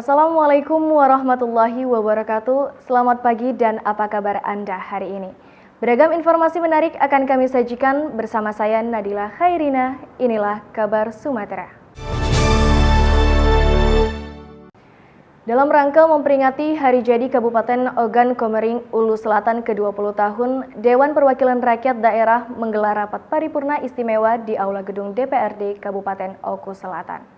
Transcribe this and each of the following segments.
Assalamualaikum warahmatullahi wabarakatuh. Selamat pagi dan apa kabar Anda hari ini? Beragam informasi menarik akan kami sajikan bersama saya Nadila Khairina. Inilah kabar Sumatera. Dalam rangka memperingati Hari Jadi Kabupaten Ogan Komering Ulu Selatan ke-20 tahun, Dewan Perwakilan Rakyat Daerah menggelar rapat paripurna istimewa di Aula Gedung DPRD Kabupaten Oku Selatan.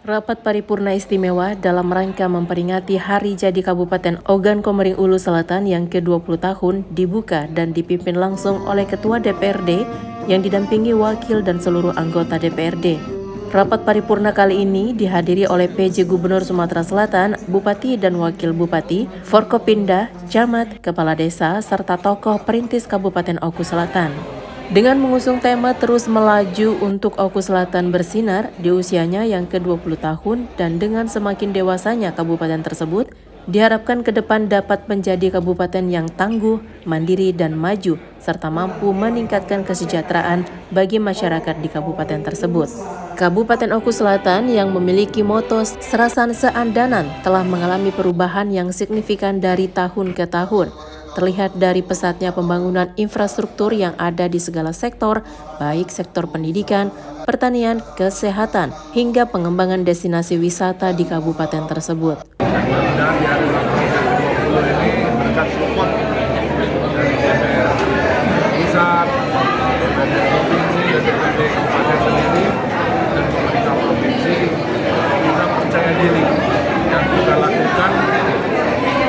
Rapat paripurna istimewa dalam rangka memperingati Hari Jadi Kabupaten Ogan Komering Ulu Selatan yang ke-20 tahun dibuka dan dipimpin langsung oleh Ketua DPRD yang didampingi wakil dan seluruh anggota DPRD. Rapat paripurna kali ini dihadiri oleh PJ Gubernur Sumatera Selatan, Bupati dan Wakil Bupati, Forkopimda, Camat, Kepala Desa, serta tokoh perintis Kabupaten Oku Selatan. Dengan mengusung tema terus melaju untuk Oku Selatan bersinar di usianya yang ke-20 tahun dan dengan semakin dewasanya kabupaten tersebut, diharapkan ke depan dapat menjadi kabupaten yang tangguh, mandiri dan maju, serta mampu meningkatkan kesejahteraan bagi masyarakat di kabupaten tersebut. Kabupaten Oku Selatan yang memiliki moto Serasan Seandanan telah mengalami perubahan yang signifikan dari tahun ke tahun. Terlihat dari pesatnya pembangunan infrastruktur yang ada di segala sektor, baik sektor pendidikan, pertanian, kesehatan, hingga pengembangan destinasi wisata di kabupaten tersebut. Mudah-mudahan di hari ulang tahun ke-20 ini berkat support dari DPR pusat, DPRD provinsi, DPRD kabupaten sendiri, dan pemerintah provinsi, kita percaya diri yang kita lakukan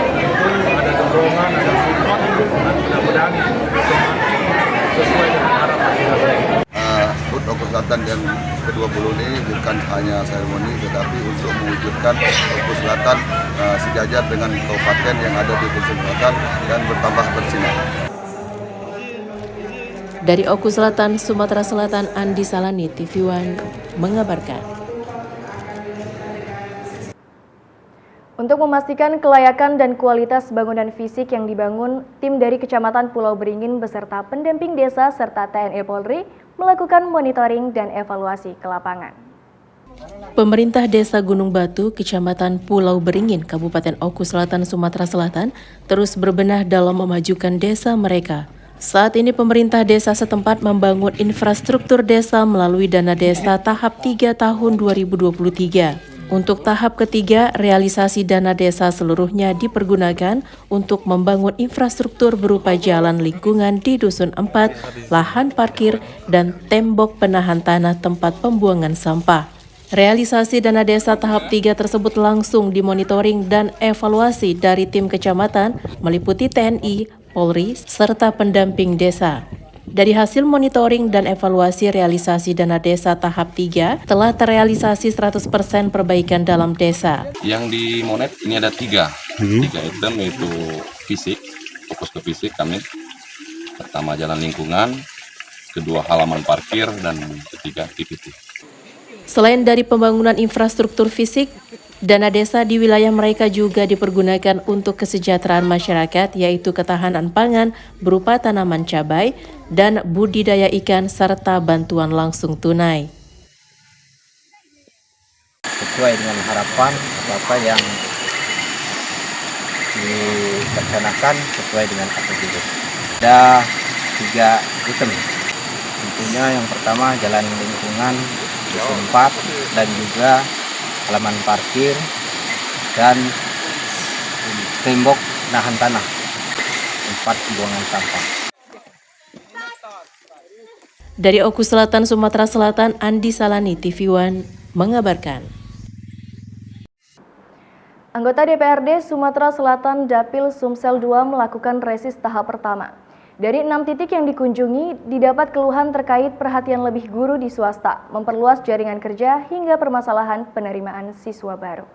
tentu ada dorongan, ada support, dan mudah-mudahan semakin sesuai dengan harapan kita. HUT Oku Selatan yang ke-20 ini bukan hanya seremoni, tetapi untuk mewujudkan Oku Selatan sejajar dengan kabupaten yang ada di Oku Selatan dan bertambah bersinar. Dari Oku Selatan, Sumatera Selatan, Andi Salani, TV One mengabarkan. Untuk memastikan kelayakan dan kualitas bangunan fisik yang dibangun, tim dari Kecamatan Pulau Beringin beserta pendamping desa serta TNI Polri melakukan monitoring dan evaluasi ke lapangan. Pemerintah Desa Gunung Batu, Kecamatan Pulau Beringin, Kabupaten Oku Selatan, Sumatera Selatan, terus berbenah dalam memajukan desa mereka. Saat ini pemerintah desa setempat membangun infrastruktur desa melalui dana desa tahap 3 tahun 2023. Untuk tahap ketiga, realisasi dana desa seluruhnya dipergunakan untuk membangun infrastruktur berupa jalan lingkungan di Dusun 4, lahan parkir, dan tembok penahan tanah tempat pembuangan sampah. Realisasi dana desa tahap 3 tersebut langsung dimonitoring dan evaluasi dari tim kecamatan meliputi TNI, Polri, serta pendamping desa. Dari hasil monitoring dan evaluasi realisasi dana desa tahap 3 telah terrealisasi 100% perbaikan dalam desa. Yang dimonet ini ada tiga item, yaitu fisik, fokus ke fisik kami. Pertama jalan lingkungan, kedua halaman parkir, dan ketiga TPT. Selain dari pembangunan infrastruktur fisik, dana desa di wilayah mereka juga dipergunakan untuk kesejahteraan masyarakat, yaitu ketahanan pangan berupa tanaman cabai dan budidaya ikan serta bantuan langsung tunai. Sesuai dengan harapan apa yang dilaksanakan sesuai dengan APBD. Ada 3 item. Tentunya yang pertama jalan lingkungan Dusun 4 dan juga halaman parkir dan tembok nahan tanah tempat pembuangan sampah. Dari Oku Selatan, Sumatera Selatan, Andi Salani, TV One mengabarkan. Anggota DPRD Sumatera Selatan Dapil Sumsel 2 melakukan resis tahap pertama. Dari 6 titik yang dikunjungi, didapat keluhan terkait perhatian lebih guru di swasta, memperluas jaringan kerja hingga permasalahan penerimaan siswa baru.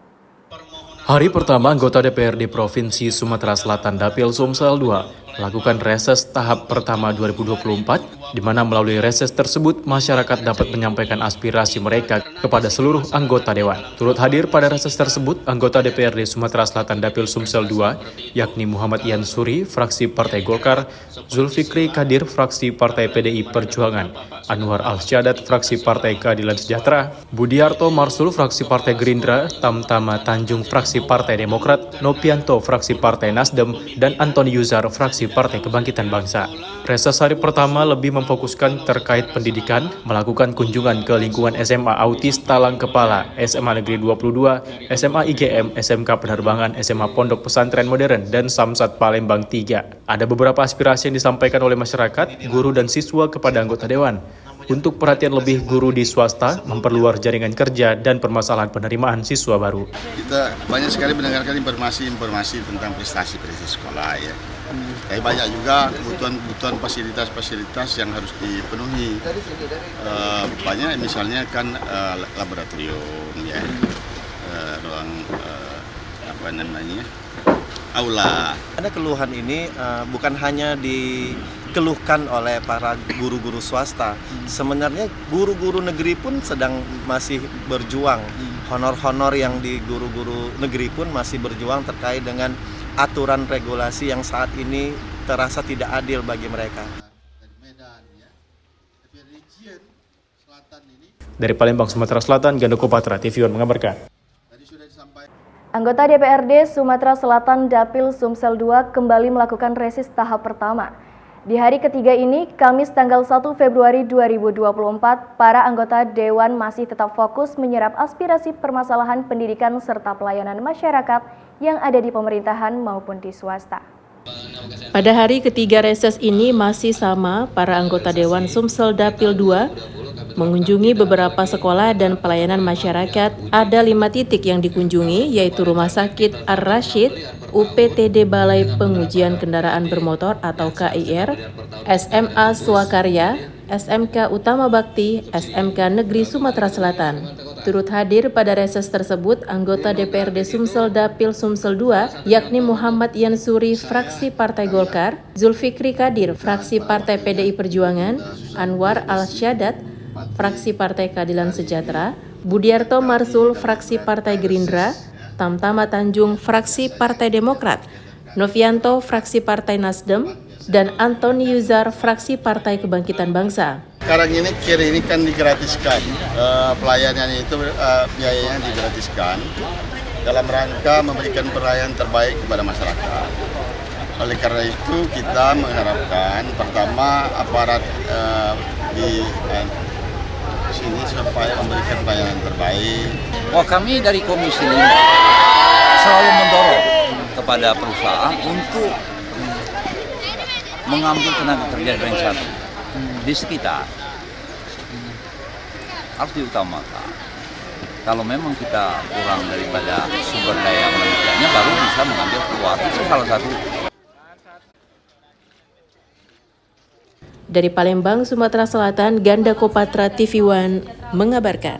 Hari pertama anggota DPRD Provinsi Sumatera Selatan Dapil Sumsel 2 melakukan reses tahap pertama 2024, di mana melalui reses tersebut masyarakat dapat menyampaikan aspirasi mereka kepada seluruh anggota Dewan. Turut hadir pada reses tersebut anggota DPRD Sumatera Selatan Dapil Sumsel II, yakni Muhammad Yansuri, fraksi Partai Golkar, Zulfikri Kadir, fraksi Partai PDI Perjuangan, Anwar Al-Syadat, fraksi Partai Keadilan Sejahtera, Budiarto Marsul, fraksi Partai Gerindra, Tamtama Tanjung, fraksi Partai Demokrat, Nopianto, fraksi Partai Nasdem, dan Antoni Yuzar, fraksi Partai Kebangkitan Bangsa. Reses hari pertama lebih memfokuskan terkait pendidikan, melakukan kunjungan ke lingkungan SMA Autis Talang Kepala, SMA Negeri 22, SMA IGM, SMK Penerbangan, SMA Pondok Pesantren Modern, dan Samsat Palembang 3. Ada beberapa aspirasi yang disampaikan oleh masyarakat, guru dan siswa kepada anggota Dewan. Untuk perhatian lebih guru di swasta, memperluas jaringan kerja dan permasalahan penerimaan siswa baru. Kita banyak sekali mendengarkan informasi tentang prestasi sekolah ya. Tapi banyak juga kebutuhan fasilitas yang harus dipenuhi. Banyak misalnya kan laboratorium ya, ruang aula. Ada keluhan ini bukan hanya dikeluhkan oleh para guru-guru swasta. Sebenarnya guru-guru negeri pun masih berjuang. Honor-honor yang di guru-guru negeri pun masih berjuang terkait dengan aturan regulasi yang saat ini terasa tidak adil bagi mereka. Dari Palembang, Sumatera Selatan, Gandoko Patra, TV One mengabarkan. Anggota DPRD Sumatera Selatan Dapil Sumsel II kembali melakukan reses tahap pertama. Di hari ketiga ini, Kamis tanggal 1 Februari 2024, para anggota Dewan masih tetap fokus menyerap aspirasi permasalahan pendidikan serta pelayanan masyarakat yang ada di pemerintahan maupun di swasta. Pada hari ketiga reses ini masih sama, para anggota Dewan Sumsel Dapil 2 mengunjungi beberapa sekolah dan pelayanan masyarakat. Ada 5 titik yang dikunjungi, yaitu Rumah Sakit Ar-Rasyid, UPTD Balai Pengujian Kendaraan Bermotor atau KIR, SMA Swakarya, SMK Utama Bakti, SMK Negeri Sumatera Selatan. Turut hadir pada reses tersebut anggota DPRD Sumsel Dapil Sumsel II, yakni Muhammad Yansuri, fraksi Partai Golkar, Zulfikri Kadir, fraksi Partai PDI Perjuangan, Anwar Al-Syadat, fraksi Partai Keadilan Sejahtera, Budiarto Marsul, fraksi Partai Gerindra, Tamtama Tanjung, fraksi Partai Demokrat, Novianto, fraksi Partai Nasdem, dan Antoni Yuzar, fraksi Partai Kebangkitan Bangsa. Sekarang ini KIR ini kan digratiskan, pelayanan itu biayanya digratiskan dalam rangka memberikan pelayanan terbaik kepada masyarakat. Oleh karena itu kita mengharapkan pertama aparat di sini supaya memberikan pelayanan terbaik. Kami dari Komisi 5 selalu mendorong kepada perusahaan untuk mengambil tenaga kerja dari satu di sekitar. Harus diutamakan. Kalau memang kita kurang daripada sumber daya manusianya, baru bisa mengambil keluar. Itu salah satu. Dari Palembang, Sumatera Selatan, Gandoko Patra, TV One mengabarkan.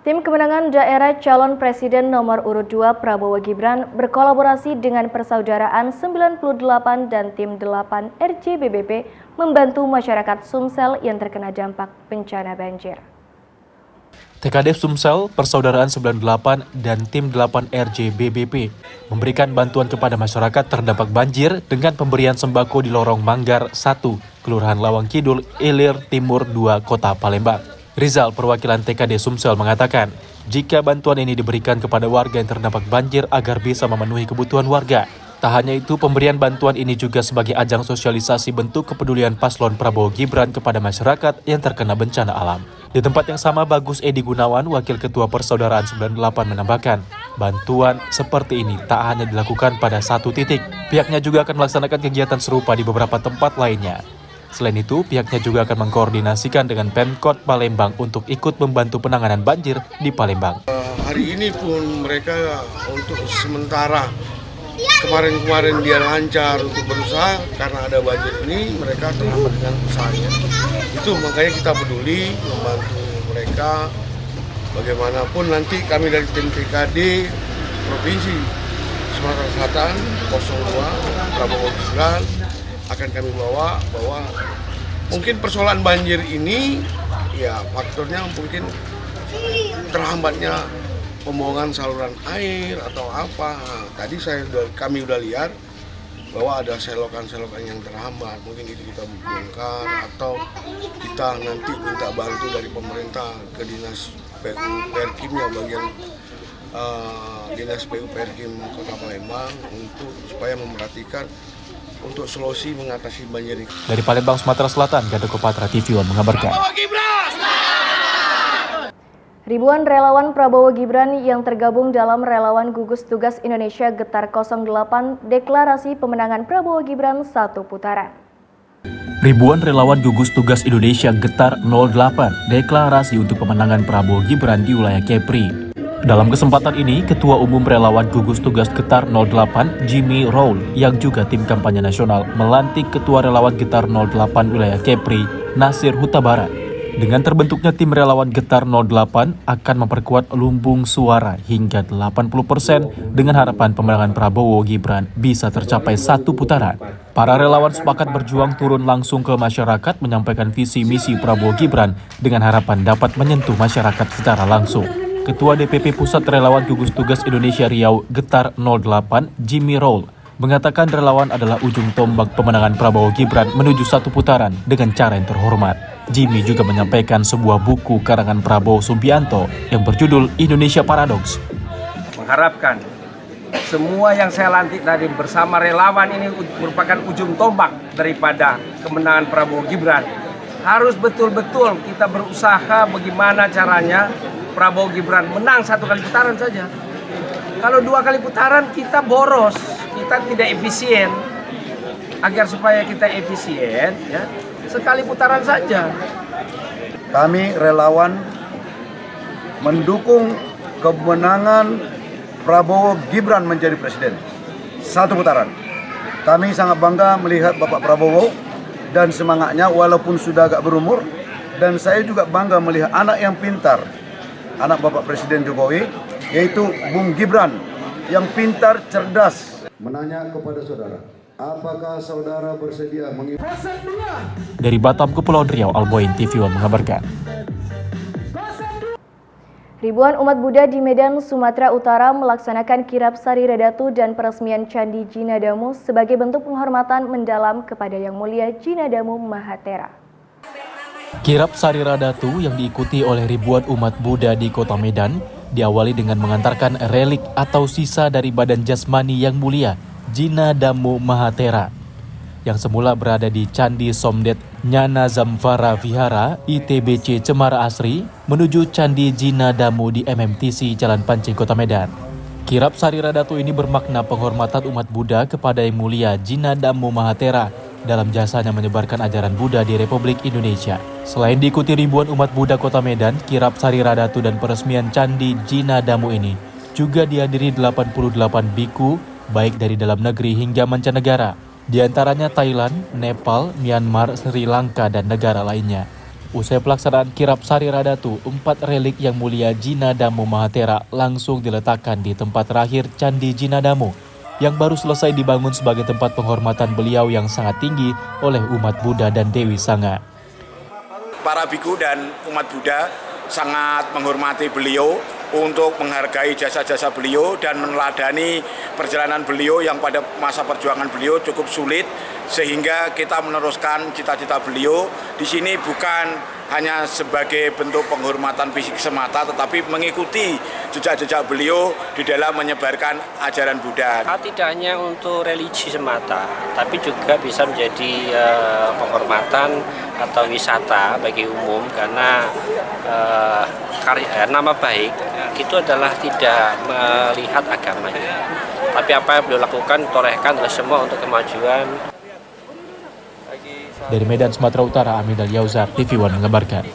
Tim Kemenangan Daerah Calon Presiden Nomor Urut 2 Prabowo Gibran berkolaborasi dengan Persaudaraan 98 dan Tim 8 RJBBP membantu masyarakat Sumsel yang terkena dampak bencana banjir. TKD Sumsel, Persaudaraan 98, dan Tim 8 RJBBP memberikan bantuan kepada masyarakat terdampak banjir dengan pemberian sembako di Lorong Manggar 1, Kelurahan Lawang Kidul, Ilir Timur 2, Kota Palembang. Rizal, perwakilan TKD Sumsel, mengatakan jika bantuan ini diberikan kepada warga yang terdampak banjir agar bisa memenuhi kebutuhan warga. Tak hanya itu, pemberian bantuan ini juga sebagai ajang sosialisasi bentuk kepedulian paslon Prabowo Gibran kepada masyarakat yang terkena bencana alam. Di tempat yang sama, Bagus Edi Gunawan, Wakil Ketua Persaudaraan 98, menambahkan, bantuan seperti ini tak hanya dilakukan pada satu titik. Pihaknya juga akan melaksanakan kegiatan serupa di beberapa tempat lainnya. Selain itu, pihaknya juga akan mengkoordinasikan dengan Pemkot Palembang untuk ikut membantu penanganan banjir di Palembang. Hari ini pun mereka untuk sementara kemarin dia lancar untuk berusaha karena ada banjir ini, mereka terhambat dengan usahanya. Itu makanya kita peduli membantu mereka. Bagaimanapun nanti kami dari tim TKD Provinsi Sumatera Selatan 02 Prabowo Gibran akan kami bawa bahwa mungkin persoalan banjir ini ya faktornya mungkin terhambatnya pembuangan saluran air atau apa. Nah, tadi kami udah lihat bahwa ada selokan-selokan yang terhambat, mungkin itu kita bongkar atau kita nanti minta bantu dari pemerintah ke dinas PU Perkimnya bagian dinas PU Perkim Kota Palembang untuk supaya memperhatikan untuk solusi mengatasi banjir ini. Dari Palembang, Sumatera Selatan, Gadoko Patra TV One mengabarkan. Ribuan relawan Prabowo Gibran yang tergabung dalam Relawan Gugus Tugas Indonesia Getar 08 deklarasi pemenangan Prabowo Gibran satu putaran. Ribuan relawan Gugus Tugas Indonesia Getar 08 deklarasi untuk pemenangan Prabowo Gibran di wilayah Kepri. Dalam kesempatan ini, Ketua Umum Relawan Gugus Tugas Getar 08, Jimmy Rowell, yang juga tim kampanye nasional, melantik Ketua Relawan Getar 08 wilayah Kepri, Nasir Huta Barat. Dengan terbentuknya tim relawan Getar 08 akan memperkuat lumbung suara hingga 80% dengan harapan pemenangan Prabowo Gibran bisa tercapai satu putaran. Para relawan sepakat berjuang turun langsung ke masyarakat menyampaikan visi misi Prabowo Gibran dengan harapan dapat menyentuh masyarakat secara langsung. Ketua DPP Pusat Relawan Gugus Tugas Indonesia Riau Getar 08, Jimmy Rowell, mengatakan relawan adalah ujung tombak pemenangan Prabowo Gibran menuju satu putaran dengan cara yang terhormat. Jimmy juga menyampaikan sebuah buku karangan Prabowo Subianto yang berjudul Indonesia Paradoks. Mengharapkan semua yang saya lantik tadi bersama relawan ini merupakan ujung tombak daripada kemenangan Prabowo Gibran. Harus betul-betul kita berusaha bagaimana caranya Prabowo Gibran menang satu kali putaran saja. Kalau dua kali putaran kita boros, kita tidak efisien. Agar supaya kita efisien, ya, sekali putaran saja. Kami relawan mendukung kemenangan Prabowo Gibran menjadi presiden. Satu putaran. Kami sangat bangga melihat Bapak Prabowo dan semangatnya walaupun sudah agak berumur. Dan saya juga bangga melihat anak yang pintar, anak Bapak Presiden Jokowi, yaitu Bung Gibran, yang pintar, cerdas. Menanya kepada saudara, apakah saudara bersedia Dari Batam, Kepulauan Riau, Alboin TV One mengabarkan. Ribuan umat Buddha di Medan, Sumatera Utara melaksanakan kirap Sari Radatu dan peresmian Candi Jinadamu sebagai bentuk penghormatan mendalam kepada Yang Mulia Jinadamu Mahatera. Kirap Sari Radatu yang diikuti oleh ribuan umat Buddha di kota Medan diawali dengan mengantarkan relik atau sisa dari badan jasmani yang mulia Jinadamu Mahatera yang semula berada di Candi Somdet Nyana Zamvara Vihara ITBC Cemara Asri menuju Candi Jinadamu di MMTC Jalan Pancing Kota Medan. Kirap Sari Radatu ini bermakna penghormatan umat Buddha kepada Yang Mulia Jinadamu Mahatera dalam jasanya menyebarkan ajaran Buddha di Republik Indonesia. Selain diikuti ribuan umat Buddha Kota Medan, kirap Sari Radatu dan peresmian Candi Jinadamu ini juga dihadiri 88 biku baik dari dalam negeri hingga mancanegara, di antaranya Thailand, Nepal, Myanmar, Sri Lanka, dan negara lainnya. Usai pelaksanaan kirap Sari Radatu, 4 relik Yang Mulia Jinadamu Mahatera langsung diletakkan di tempat terakhir Candi Jinadamu yang baru selesai dibangun sebagai tempat penghormatan beliau yang sangat tinggi oleh umat Buddha dan Dewi Sangha. Para biku dan umat Buddha sangat menghormati beliau untuk menghargai jasa-jasa beliau dan meneladani perjalanan beliau yang pada masa perjuangan beliau cukup sulit, sehingga kita meneruskan cita-cita beliau di sini bukan hanya sebagai bentuk penghormatan fisik semata, tetapi mengikuti jejak-jejak beliau di dalam menyebarkan ajaran Buddha. Tidak hanya untuk religi semata, tapi juga bisa menjadi penghormatan atau wisata bagi umum, karena nama baik itu adalah tidak melihat agamanya, tapi apa yang beliau lakukan torehkan oleh semua untuk kemajuan. Dari Medan, Sumatera Utara, Amidal Yauzar, TV One mengabarkan.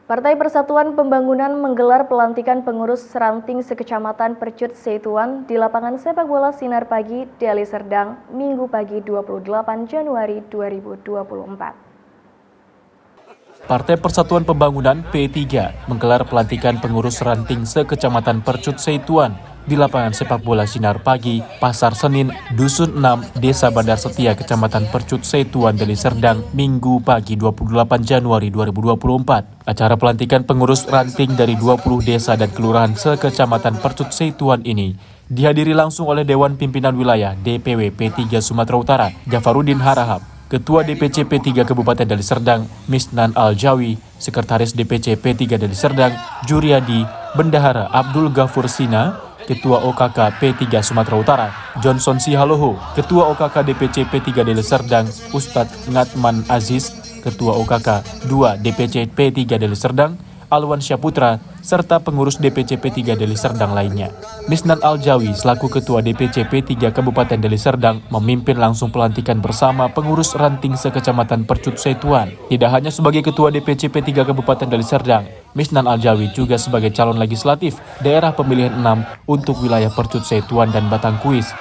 Partai Persatuan Pembangunan menggelar pelantikan pengurus seranting sekecamatan Percut Setuan di lapangan sepak bola Sinar Pagi, Deli Serdang, Minggu pagi 28 Januari 2024. Partai Persatuan Pembangunan P3 menggelar pelantikan pengurus ranting se-Kecamatan Percut Seituan di lapangan sepak bola Sinar Pagi, Pasar Senin, Dusun 6, Desa Bandar Setia, Kecamatan Percut Seituan, Deli Serdang, Minggu pagi 28 Januari 2024. Acara pelantikan pengurus ranting dari 20 desa dan kelurahan se-Kecamatan Percut Seituan ini dihadiri langsung oleh Dewan Pimpinan Wilayah DPW P3 Sumatera Utara, Jafarudin Harahap, Ketua DPC P3 Kabupaten Deli Serdang, Misnan Al-Jawi, Sekretaris DPC P3 Deli Serdang, Juriadi, Bendahara Abdul Ghafur Sina, Ketua OKK P3 Sumatera Utara, Johnson Sihaloho, Ketua OKK DPC P3 Deli Serdang, Ustadz Ngatman Aziz, Ketua OKK 2 DPC P3 Deli Serdang, Alwan Syaputra, serta pengurus DPC P3 Deli Serdang lainnya. Misnan Al-Jawi selaku Ketua DPC P3 Kabupaten Deli Serdang memimpin langsung pelantikan bersama pengurus ranting se-Kecamatan Percut Seituan. Tidak hanya sebagai Ketua DPC P3 Kabupaten Deli Serdang, Misnan Al-Jawi juga sebagai calon legislatif daerah pemilihan 6 untuk wilayah Percut Seituan dan Batangkuis.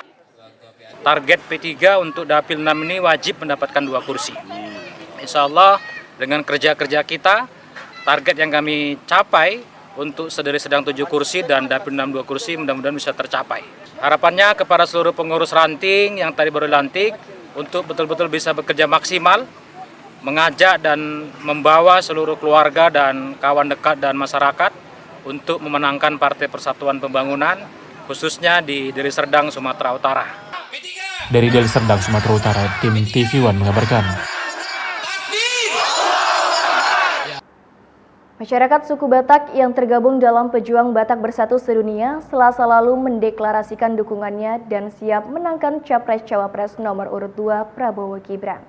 Target P3 untuk Dapil 6 ini wajib mendapatkan 2 kursi. Insya Allah dengan kerja-kerja kita, target yang kami capai untuk Sedeli Serdang 7 kursi dan Dapil 6 2 kursi mudah-mudahan bisa tercapai. Harapannya kepada seluruh pengurus ranting yang tadi baru dilantik untuk betul-betul bisa bekerja maksimal, mengajak dan membawa seluruh keluarga dan kawan dekat dan masyarakat untuk memenangkan Partai Persatuan Pembangunan khususnya di Deli Serdang, Sumatera Utara. Dari Deli Serdang, Sumatera Utara, tim TV One mengabarkan. Masyarakat suku Batak yang tergabung dalam Pejuang Batak Bersatu Sedunia Selasa lalu mendeklarasikan dukungannya dan siap menangkan Capres-Cawapres nomor urut 2 Prabowo Gibran.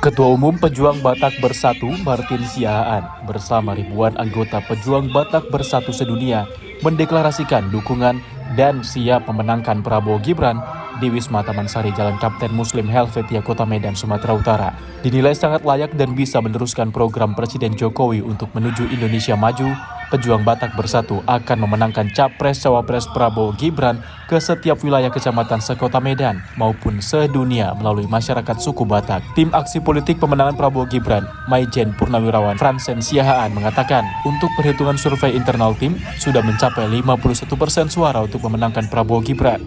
Ketua Umum Pejuang Batak Bersatu Martin Siahaan bersama ribuan anggota Pejuang Batak Bersatu Sedunia mendeklarasikan dukungan dan siap memenangkan Prabowo Gibran di Wisma Taman Sari Jalan Kapten Muslim Helvetia Kota Medan, Sumatera Utara. Dinilai sangat layak dan bisa meneruskan program Presiden Jokowi untuk menuju Indonesia Maju. Pejuang Batak Bersatu akan memenangkan Capres-Cawapres Prabowo Gibran ke setiap wilayah kecamatan sekota Medan maupun sedunia melalui masyarakat suku Batak. Tim Aksi Politik Pemenangan Prabowo Gibran, Maijen Purnawirawan Fransen Siahaan mengatakan, untuk perhitungan survei internal tim sudah mencapai 51% suara untuk memenangkan Prabowo Gibran.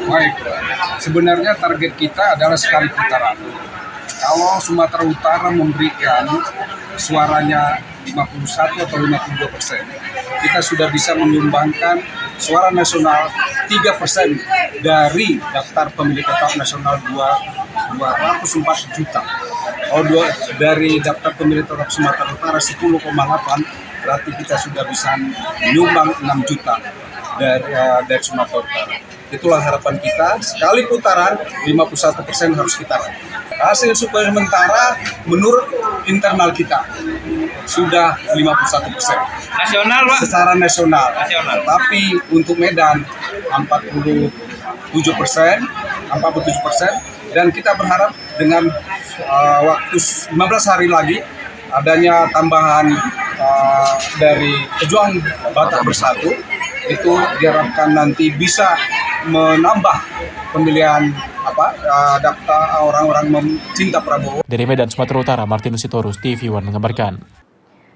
Baik, sebenarnya target kita adalah sekali putaran. Kalau Sumatera Utara memberikan suaranya 51 atau 52%, kita sudah bisa menyumbangkan suara nasional 3% dari daftar pemilih tetap nasional 204 juta. Kalau dari daftar pemilih tetap Sumatera Utara 10,8, berarti kita sudah bisa menyumbang 6 juta dari Sumatera Utara. Itulah harapan kita, sekali putaran 51% harus kita raih. Hasil survei sementara menurut internal kita sudah 51%. Nasional, Pak? Secara nasional. Tapi untuk Medan 47%, dan kita berharap dengan waktu 15 hari lagi adanya tambahan dari Pejuang Batak Bersatu, itu diharapkan nanti bisa menambah pemilihan daftar orang-orang mencinta Prabowo. Dari Medan, Sumatera Utara, Martinus Sitorus, TV One mengabarkan.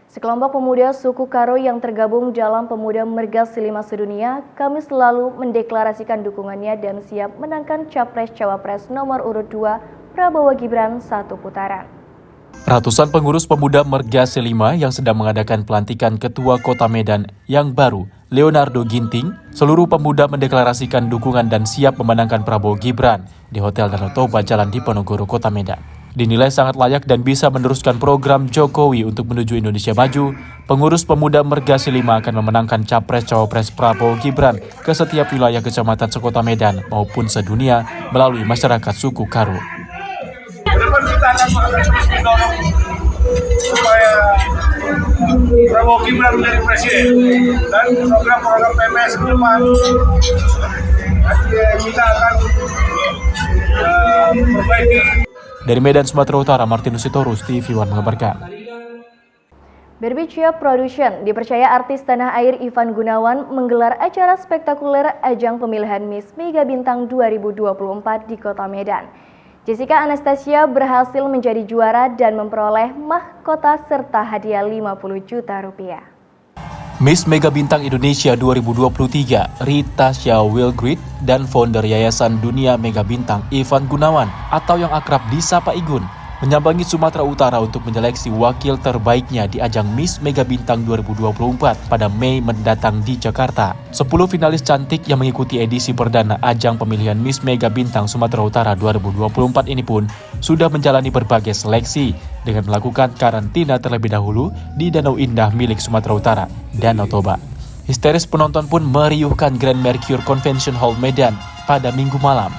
Sekelompok pemuda suku Karo yang tergabung dalam Pemuda Mergas Silima Sedunia, Kamis lalu mendeklarasikan dukungannya dan siap menangkan Capres-Cawapres nomor urut 2 Prabowo Gibran 1 putaran. Ratusan pengurus pemuda Mergas Silima yang sedang mengadakan pelantikan Ketua Kota Medan yang baru, Leonardo Ginting, seluruh pemuda mendeklarasikan dukungan dan siap memenangkan Prabowo Gibran di Hotel Danau Toba Jalan Diponegoro, Kota Medan. Dinilai sangat layak dan bisa meneruskan program Jokowi untuk menuju Indonesia Maju, pengurus pemuda Mergas Silima akan memenangkan Capres-Cawapres Prabowo Gibran ke setiap wilayah kecamatan sekota Medan maupun sedunia melalui masyarakat suku Karo. Kedepan kita akan terus mendorong supaya Prabowo Gibran menjadi presiden dan program-program PMS ke depan kita akan perbaiki. Dari Medan, Sumatera Utara, Martinus Sitorus, TV One mengabarkan. Berbicara Production dipercaya artis tanah air Ivan Gunawan menggelar acara spektakuler ajang pemilihan Miss Mega Bintang 2024 di Kota Medan. Jessica Anastasia berhasil menjadi juara dan memperoleh mahkota serta hadiah 50 juta rupiah. Miss Mega Bintang Indonesia 2023, Rita Shah Wilgrid dan founder Yayasan Dunia Mega Bintang Ivan Gunawan atau yang akrab disapa Igun menyambangi Sumatera Utara untuk menyeleksi wakil terbaiknya di ajang Miss Mega Bintang 2024 pada Mei mendatang di Jakarta. 10 finalis cantik yang mengikuti edisi perdana ajang pemilihan Miss Mega Bintang Sumatera Utara 2024 ini pun sudah menjalani berbagai seleksi dengan melakukan karantina terlebih dahulu di Danau Indah milik Sumatera Utara, Danau Toba. Histeris penonton pun meriuhkan Grand Mercure Convention Hall Medan pada Minggu malam.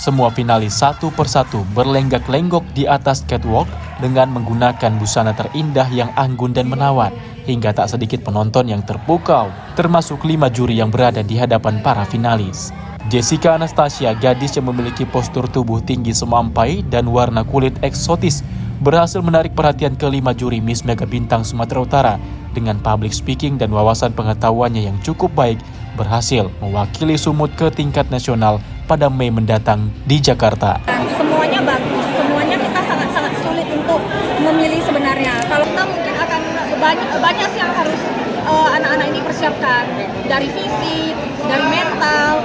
Semua finalis satu persatu berlenggak-lenggok di atas catwalk dengan menggunakan busana terindah yang anggun dan menawan, hingga tak sedikit penonton yang terpukau, termasuk 5 juri yang berada di hadapan para finalis. Jessica Anastasia, gadis yang memiliki postur tubuh tinggi semampai dan warna kulit eksotis, berhasil menarik perhatian ke-5 juri Miss Mega Bintang Sumatera Utara dengan public speaking dan wawasan pengetahuannya yang cukup baik, berhasil mewakili Sumut ke tingkat nasional pada Mei mendatang di Jakarta. Semuanya bagus, semuanya kita sangat-sangat sulit untuk memilih sebenarnya. Kalau kita mungkin akan banyak sih yang harus anak-anak ini persiapkan, dari fisik, dari mental,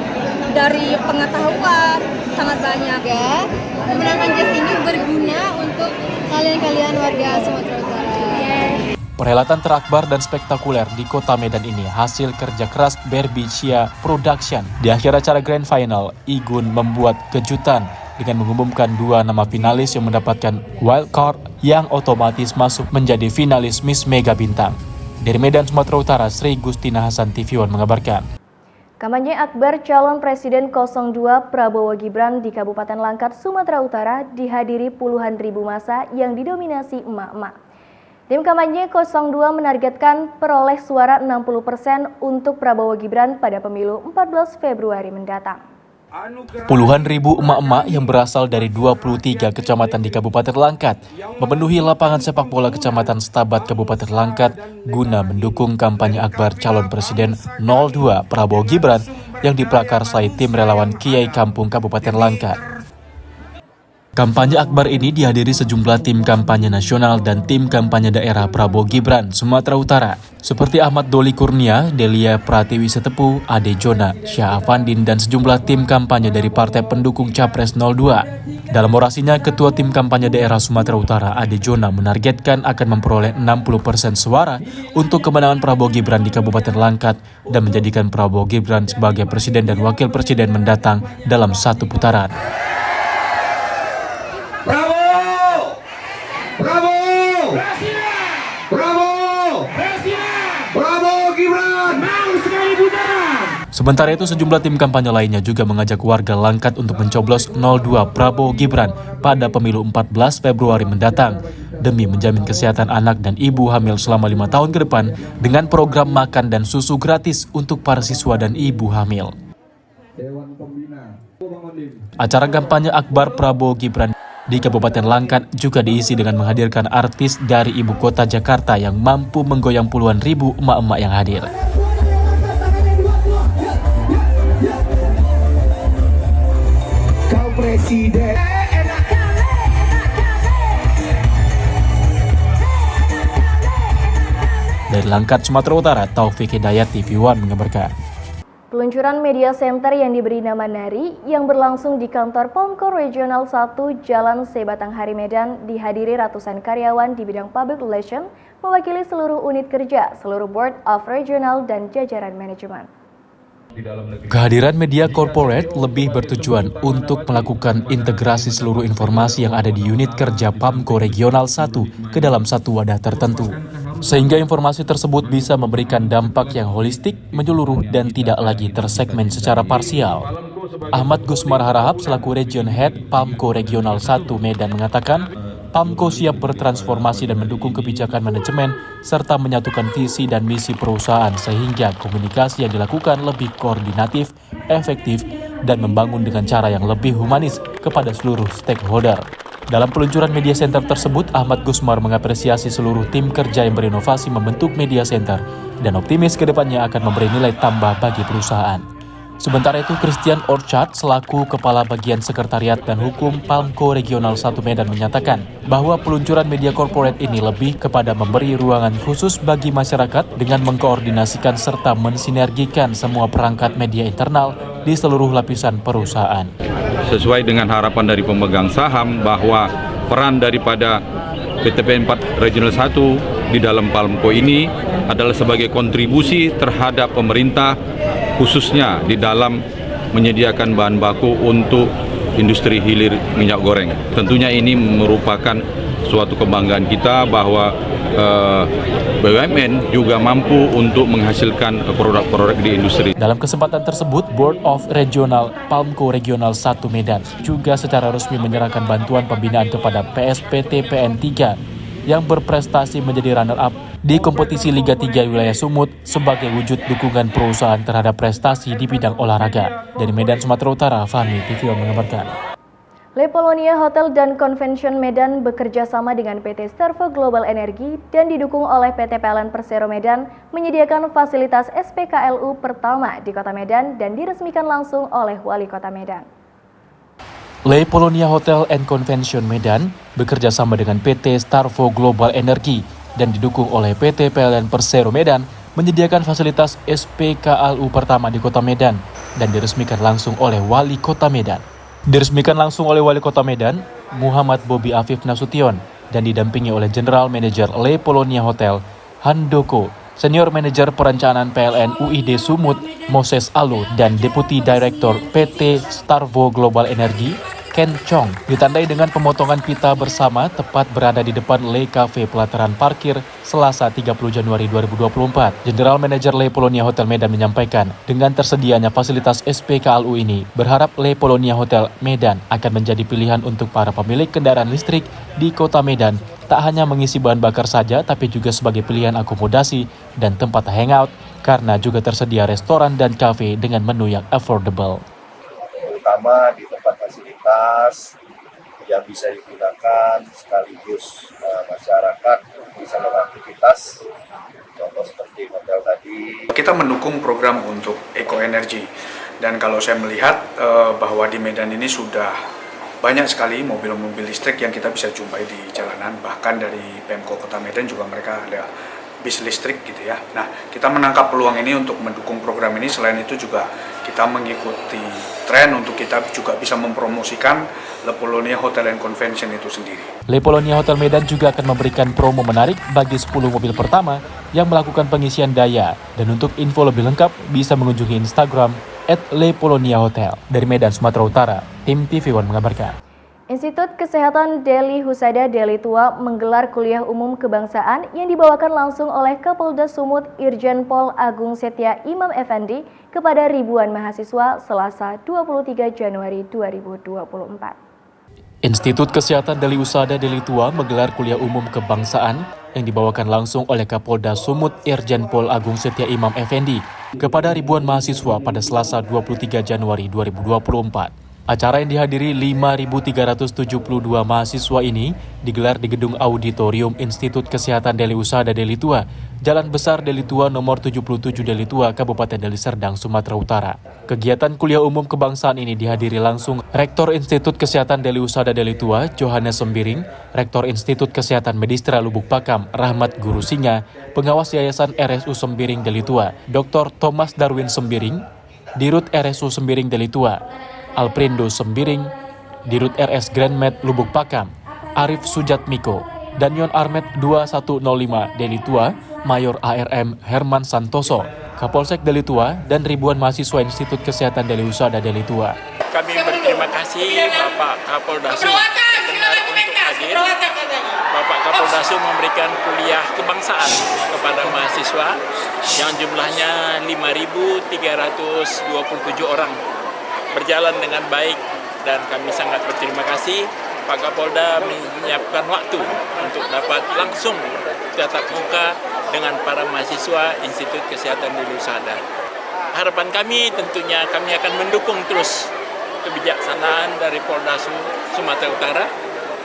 dari pengetahuan, sangat banyak ya. Kemenangan Jess ini berguna untuk kalian-kalian warga Sumatera Utara. Perhelatan terakbar dan spektakuler di kota Medan ini hasil kerja keras Berbicia Production. Di akhir acara Grand Final, Igun membuat kejutan dengan mengumumkan 2 nama finalis yang mendapatkan wild card yang otomatis masuk menjadi finalis Miss Mega Bintang. Dari Medan, Sumatera Utara, Sri Gustina Hasan, TV One mengabarkan. Kampanye akbar calon Presiden 02 Prabowo Gibran di Kabupaten Langkat, Sumatera Utara dihadiri puluhan ribu massa yang didominasi emak-emak. Tim kampanye 02 menargetkan peroleh suara 60% untuk Prabowo Gibran pada pemilu 14 Februari mendatang. Puluhan ribu emak-emak yang berasal dari 23 kecamatan di Kabupaten Langkat memenuhi lapangan sepak bola Kecamatan Stabat Kabupaten Langkat guna mendukung kampanye akbar calon Presiden 02 Prabowo Gibran yang diprakarsai tim relawan Kiai Kampung Kabupaten Langkat. Kampanye akbar ini dihadiri sejumlah tim kampanye nasional dan tim kampanye daerah Prabowo Gibran Sumatera Utara seperti Ahmad Doli Kurnia, Delia Pratiwi Setepu, Ade Jona, Syah Afandin, dan sejumlah tim kampanye dari partai pendukung Capres 02. Dalam orasinya, Ketua Tim Kampanye Daerah Sumatera Utara Ade Jona menargetkan akan memperoleh 60% suara untuk kemenangan Prabowo Gibran di Kabupaten Langkat dan menjadikan Prabowo Gibran sebagai Presiden dan Wakil Presiden mendatang dalam satu putaran. Sementara itu, sejumlah tim kampanye lainnya juga mengajak warga Langkat untuk mencoblos 02 Prabowo Gibran pada pemilu 14 Februari mendatang demi menjamin kesehatan anak dan ibu hamil selama 5 tahun ke depan dengan program makan dan susu gratis untuk para siswa dan ibu hamil. Acara kampanye akbar Prabowo Gibran di Kabupaten Langkat juga diisi dengan menghadirkan artis dari ibu kota Jakarta yang mampu menggoyang puluhan ribu emak-emak yang hadir. Presiden. Dari Langkat, Sumatera Utara, Taufik Hidayat, TV One mengabarkan. Peluncuran media center yang diberi nama Nari yang berlangsung di kantor Pamko Regional 1 Jalan C Batanghari Medan dihadiri ratusan karyawan di bidang public relation mewakili seluruh unit kerja, seluruh board of regional dan jajaran manajemen. Kehadiran media corporate lebih bertujuan untuk melakukan integrasi seluruh informasi yang ada di unit kerja Pamko Regional 1 ke dalam satu wadah tertentu, sehingga informasi tersebut bisa memberikan dampak yang holistik, menyeluruh, dan tidak lagi tersegmen secara parsial. Ahmad Gusmar Harahap selaku Region Head Pamko Regional 1 Medan mengatakan, Pamko siap bertransformasi dan mendukung kebijakan manajemen serta menyatukan visi dan misi perusahaan sehingga komunikasi yang dilakukan lebih koordinatif, efektif, dan membangun dengan cara yang lebih humanis kepada seluruh stakeholder. Dalam peluncuran media center tersebut, Ahmad Gusmar mengapresiasi seluruh tim kerja yang berinovasi membentuk media center dan optimis kedepannya akan memberi nilai tambah bagi perusahaan. Sementara itu, Christian Orchard selaku Kepala Bagian Sekretariat dan Hukum Palmco Regional 1 Medan menyatakan bahwa peluncuran media corporate ini lebih kepada memberi ruangan khusus bagi masyarakat dengan mengkoordinasikan serta mensinergikan semua perangkat media internal di seluruh lapisan perusahaan. Sesuai dengan harapan dari pemegang saham bahwa peran daripada PTP 4 Regional 1 di dalam Palmco ini adalah sebagai kontribusi terhadap pemerintah, khususnya di dalam menyediakan bahan baku untuk industri hilir minyak goreng. Tentunya ini merupakan suatu kebanggaan kita bahwa BUMN juga mampu untuk menghasilkan produk-produk di industri. Dalam kesempatan tersebut, Board of Regional Palmco Regional 1 Medan juga secara resmi menyerahkan bantuan pembinaan kepada PSPT PN 3 yang berprestasi menjadi runner-up di kompetisi Liga 3 wilayah Sumut sebagai wujud dukungan perusahaan terhadap prestasi di bidang olahraga. Dari Medan, Sumatera Utara, Fahmi TV mengabarkan. Le Polonia Hotel dan Convention Medan bekerja sama dengan PT Starvo Global Energy dan didukung oleh PT PLN Persero Medan menyediakan fasilitas SPKLU pertama di Kota Medan dan diresmikan langsung oleh Wali Kota Medan. Le Polonia Hotel and Convention Medan bekerja sama dengan PT Starvo Global Energy dan didukung oleh PT PLN Persero Medan menyediakan fasilitas SPKLU pertama di Kota Medan dan diresmikan langsung oleh Wali Kota Medan. Diresmikan langsung oleh Wali Kota Medan, Muhammad Bobi Afif Nasution, dan didampingi oleh General Manager Le Polonia Hotel, Handoko, Senior Manager Perencanaan PLN UID Sumut, Moses Alu, dan Deputi Director PT Starvo Global Energy, Ken Chong, ditandai dengan pemotongan pita bersama tepat berada di depan Le Cafe Pelataran Parkir Selasa 30 Januari 2024. General Manager Le Polonia Hotel Medan menyampaikan, dengan tersedianya fasilitas SPKLU ini, berharap Le Polonia Hotel Medan akan menjadi pilihan untuk para pemilik kendaraan listrik di Kota Medan, tak hanya mengisi bahan bakar saja, tapi juga sebagai pilihan akomodasi dan tempat hangout, karena juga tersedia restoran dan kafe dengan menu yang affordable. Terutama di tempat fasilitas yang bisa digunakan sekaligus masyarakat bisa beraktivitas, contoh seperti hotel tadi. Kita mendukung program untuk eco energy, dan kalau saya melihat bahwa di Medan ini sudah banyak sekali mobil-mobil listrik yang kita bisa jumpai di jalanan, bahkan dari Pemko Kota Medan juga mereka ada bis listrik gitu ya. Nah, kita menangkap peluang ini untuk mendukung program ini. Selain itu juga kita mengikuti tren untuk kita juga bisa mempromosikan Le Polonia Hotel and Convention itu sendiri. Le Polonia Hotel Medan juga akan memberikan promo menarik bagi 10 mobil pertama yang melakukan pengisian daya. Dan untuk info lebih lengkap bisa mengunjungi Instagram @LePoloniaHotel. Dari Medan, Sumatera Utara, tim TV One mengabarkan. Institut Kesehatan Deli Husada Deli Tua menggelar kuliah umum kebangsaan yang dibawakan langsung oleh Kapolda Sumut Irjen Pol Agung Setia Imam Effendi kepada ribuan mahasiswa Selasa 23 Januari 2024. Institut Kesehatan Deli Husada Deli Tua menggelar kuliah umum kebangsaan yang dibawakan langsung oleh Kapolda Sumut Irjen Pol Agung Setia Imam Effendi kepada ribuan mahasiswa pada Selasa 23 Januari 2024. Acara yang dihadiri 5.372 mahasiswa ini digelar di Gedung Auditorium Institut Kesehatan Deli Husada Deli Tua, Jalan Besar Deli Tua nomor 77 Deli Tua, Kabupaten Deli Serdang, Sumatera Utara. Kegiatan kuliah umum kebangsaan ini dihadiri langsung Rektor Institut Kesehatan Deli Husada Deli Tua, Johannes Sembiring, Rektor Institut Kesehatan Medistra Lubuk Pakam, Rahmat Guru Singa, Pengawas Yayasan RSU Sembiring Deli Tua, Dr. Thomas Darwin Sembiring, Dirut RSU Sembiring Deli Tua, Alprindo Sembiring, Dirut RS Grandmed Lubuk Pakam, Arif Sujatmiko, Danyon Armet 2105 Deli Tua, Mayor ARM Herman Santoso, Kapolsek Deli Tua, dan ribuan mahasiswa Institut Kesehatan Deli Husada Deli Tua. Kami berterima kasih Bapak Kapoldasu benar untuk hadir. Bapak Kapoldasu memberikan kuliah kebangsaan kepada mahasiswa yang jumlahnya 5.327 orang. Berjalan dengan baik dan kami sangat berterima kasih Pak Kapolda menyiapkan waktu untuk dapat langsung tatap muka dengan para mahasiswa Institut Kesehatan Deli Husada. Harapan kami tentunya kami akan mendukung terus kebijaksanaan dari Polda Sumatera Utara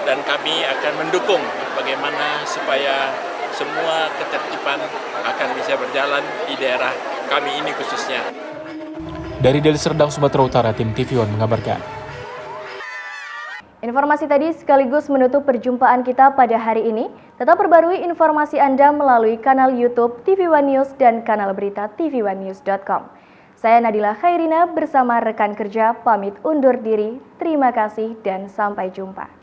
dan kami akan mendukung bagaimana supaya semua ketertiban akan bisa berjalan di daerah kami ini khususnya. Dari Deli Serdang, Sumatera Utara, tim TV One mengabarkan. Informasi tadi sekaligus menutup perjumpaan kita pada hari ini. Tetap perbarui informasi Anda melalui kanal YouTube TV One News dan kanal berita tv1news.com. Saya Nadila Khairina bersama rekan kerja pamit undur diri. Terima kasih dan sampai jumpa.